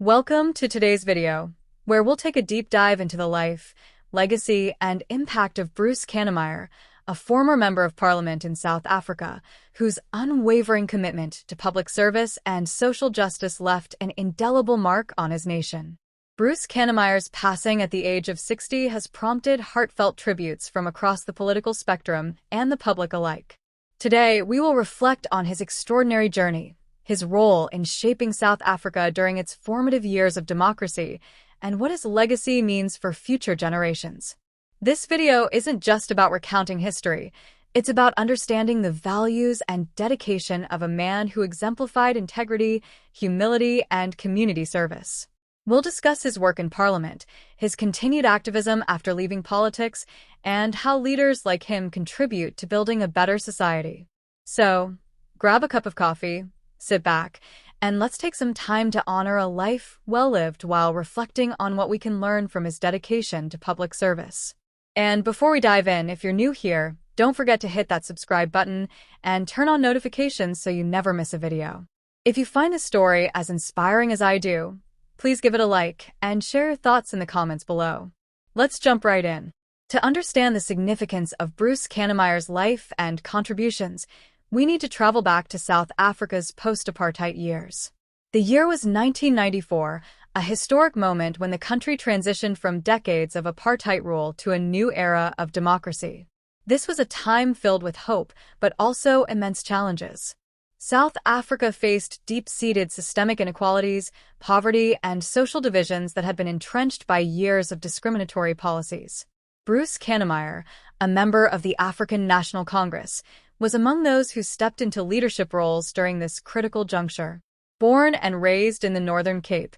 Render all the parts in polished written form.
Welcome to today's video, where we'll take a deep dive into the life, legacy, and impact of Bruce Kannemeyer, a former member of parliament in South Africa, whose unwavering commitment to public service and social justice left an indelible mark on his nation. Bruce Kannemeyer's passing at the age of 60 has prompted heartfelt tributes from across the political spectrum and the public alike. Today, we will reflect on his extraordinary journey, his role in shaping South Africa during its formative years of democracy, and what his legacy means for future generations. This video isn't just about recounting history, it's about understanding the values and dedication of a man who exemplified integrity, humility, and community service. We'll discuss his work in Parliament, his continued activism after leaving politics, and how leaders like him contribute to building a better society. So, grab a cup of coffee, sit back, and let's take some time to honor a life well lived while reflecting on what we can learn from his dedication to public service. And before we dive in, if you're new here, don't forget to hit that subscribe button and turn on notifications so you never miss a video. If you find this story as inspiring as I do, please give it a like and share your thoughts in the comments below. Let's jump right in. To understand the significance of Bruce Kannemeyer's life and contributions, we need to travel back to South Africa's post-apartheid years. The year was 1994, a historic moment when the country transitioned from decades of apartheid rule to a new era of democracy. This was a time filled with hope, but also immense challenges. South Africa faced deep-seated systemic inequalities, poverty, and social divisions that had been entrenched by years of discriminatory policies. Bruce Kannemeyer, a member of the African National Congress, was among those who stepped into leadership roles during this critical juncture. Born and raised in the Northern Cape,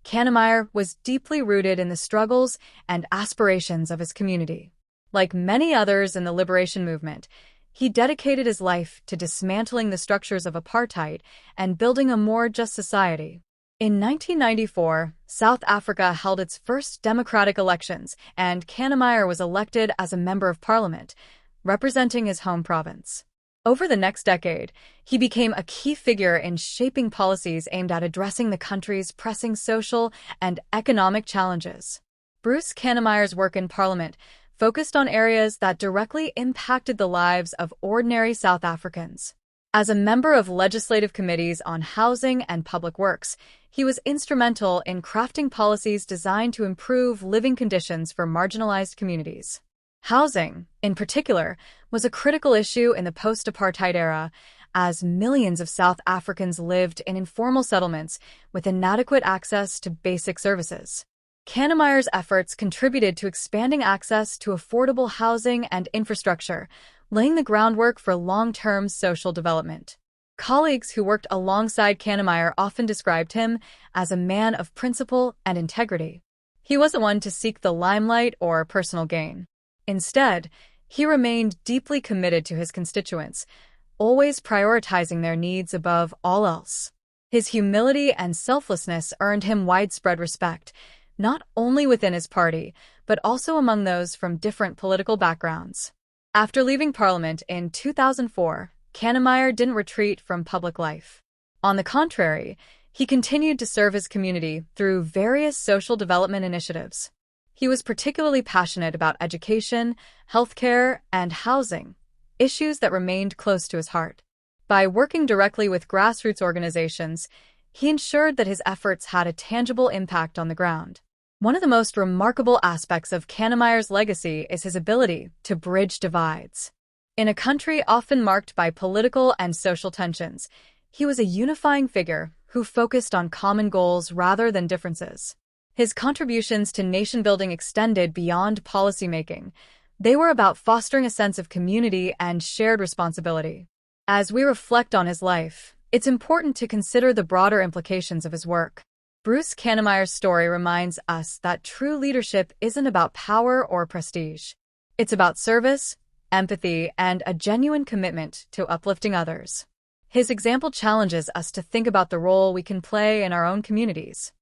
Kannemeyer was deeply rooted in the struggles and aspirations of his community. Like many others in the liberation movement, he dedicated his life to dismantling the structures of apartheid and building a more just society. In 1994, South Africa held its first democratic elections, and Kannemeyer was elected as a member of parliament, representing his home province. Over the next decade, he became a key figure in shaping policies aimed at addressing the country's pressing social and economic challenges. Bruce Kannemeyer's work in Parliament focused on areas that directly impacted the lives of ordinary South Africans. As a member of legislative committees on housing and public works, he was instrumental in crafting policies designed to improve living conditions for marginalized communities. Housing, in particular, was a critical issue in the post-apartheid era, as millions of South Africans lived in informal settlements with inadequate access to basic services. Kannemeyer's efforts contributed to expanding access to affordable housing and infrastructure, laying the groundwork for long-term social development. Colleagues who worked alongside Kannemeyer often described him as a man of principle and integrity. He wasn't one to seek the limelight or personal gain. Instead, he remained deeply committed to his constituents, always prioritizing their needs above all else. His humility and selflessness earned him widespread respect, not only within his party, but also among those from different political backgrounds. After leaving Parliament in 2004, Kannemeyer didn't retreat from public life. On the contrary, he continued to serve his community through various social development initiatives. He was particularly passionate about education, healthcare, and housing, issues that remained close to his heart. By working directly with grassroots organizations, he ensured that his efforts had a tangible impact on the ground. One of the most remarkable aspects of Kannemeyer's legacy is his ability to bridge divides. In a country often marked by political and social tensions, he was a unifying figure who focused on common goals rather than differences. His contributions to nation-building extended beyond policymaking. They were about fostering a sense of community and shared responsibility. As we reflect on his life, it's important to consider the broader implications of his work. Bruce Kannemeyer's story reminds us that true leadership isn't about power or prestige. It's about service, empathy, and a genuine commitment to uplifting others. His example challenges us to think about the role we can play in our own communities.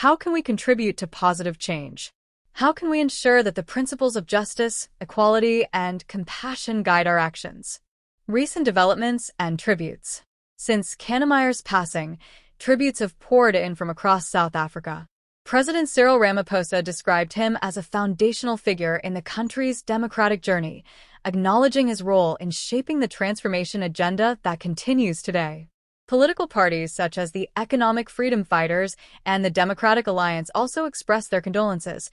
How can we contribute to positive change? How can we ensure that the principles of justice, equality, and compassion guide our actions? Recent developments and tributes. Since Kannemeyer's passing, tributes have poured in from across South Africa. President Cyril Ramaphosa described him as a foundational figure in the country's democratic journey, acknowledging his role in shaping the transformation agenda that continues today. Political parties such as the Economic Freedom Fighters and the Democratic Alliance also expressed their condolences,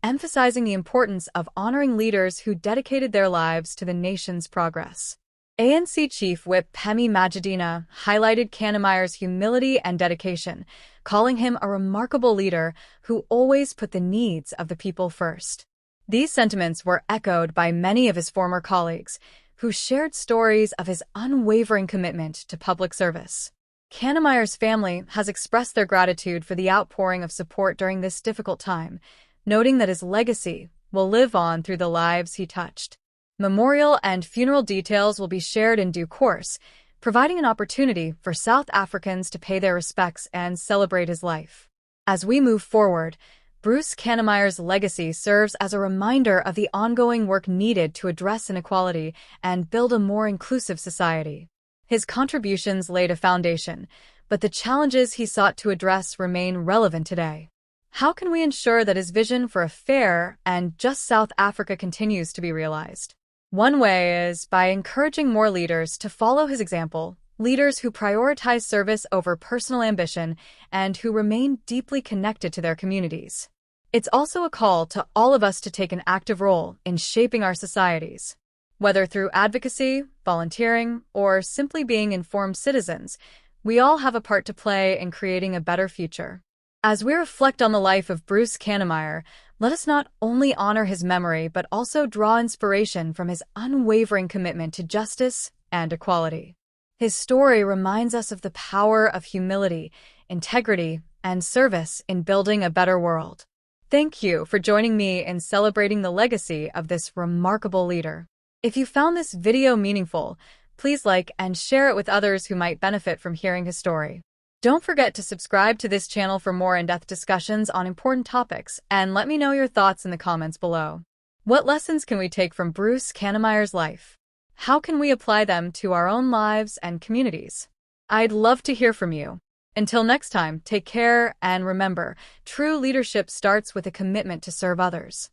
emphasizing the importance of honoring leaders who dedicated their lives to the nation's progress. ANC Chief Whip Phemi Majidina highlighted Kannemeyer's humility and dedication, calling him a remarkable leader who always put the needs of the people first. These sentiments were echoed by many of his former colleagues, who shared stories of his unwavering commitment to public service. Kannemeyer's family has expressed their gratitude for the outpouring of support during this difficult time, noting that his legacy will live on through the lives he touched. Memorial and funeral details will be shared in due course, providing an opportunity for South Africans to pay their respects and celebrate his life. As we move forward, Bruce Kannemeyer's legacy serves as a reminder of the ongoing work needed to address inequality and build a more inclusive society. His contributions laid a foundation, but the challenges he sought to address remain relevant today. How can we ensure that his vision for a fair and just South Africa continues to be realized? One way is by encouraging more leaders to follow his example, leaders who prioritize service over personal ambition and who remain deeply connected to their communities. It's also a call to all of us to take an active role in shaping our societies. Whether through advocacy, volunteering, or simply being informed citizens, we all have a part to play in creating a better future. As we reflect on the life of Bruce Kannemeyer, let us not only honor his memory but also draw inspiration from his unwavering commitment to justice and equality. His story reminds us of the power of humility, integrity, and service in building a better world. Thank you for joining me in celebrating the legacy of this remarkable leader. If you found this video meaningful, please like and share it with others who might benefit from hearing his story. Don't forget to subscribe to this channel for more in-depth discussions on important topics, and let me know your thoughts in the comments below. What lessons can we take from Bruce Kannemeyer's life? How can we apply them to our own lives and communities? I'd love to hear from you. Until next time, take care and remember, true leadership starts with a commitment to serve others.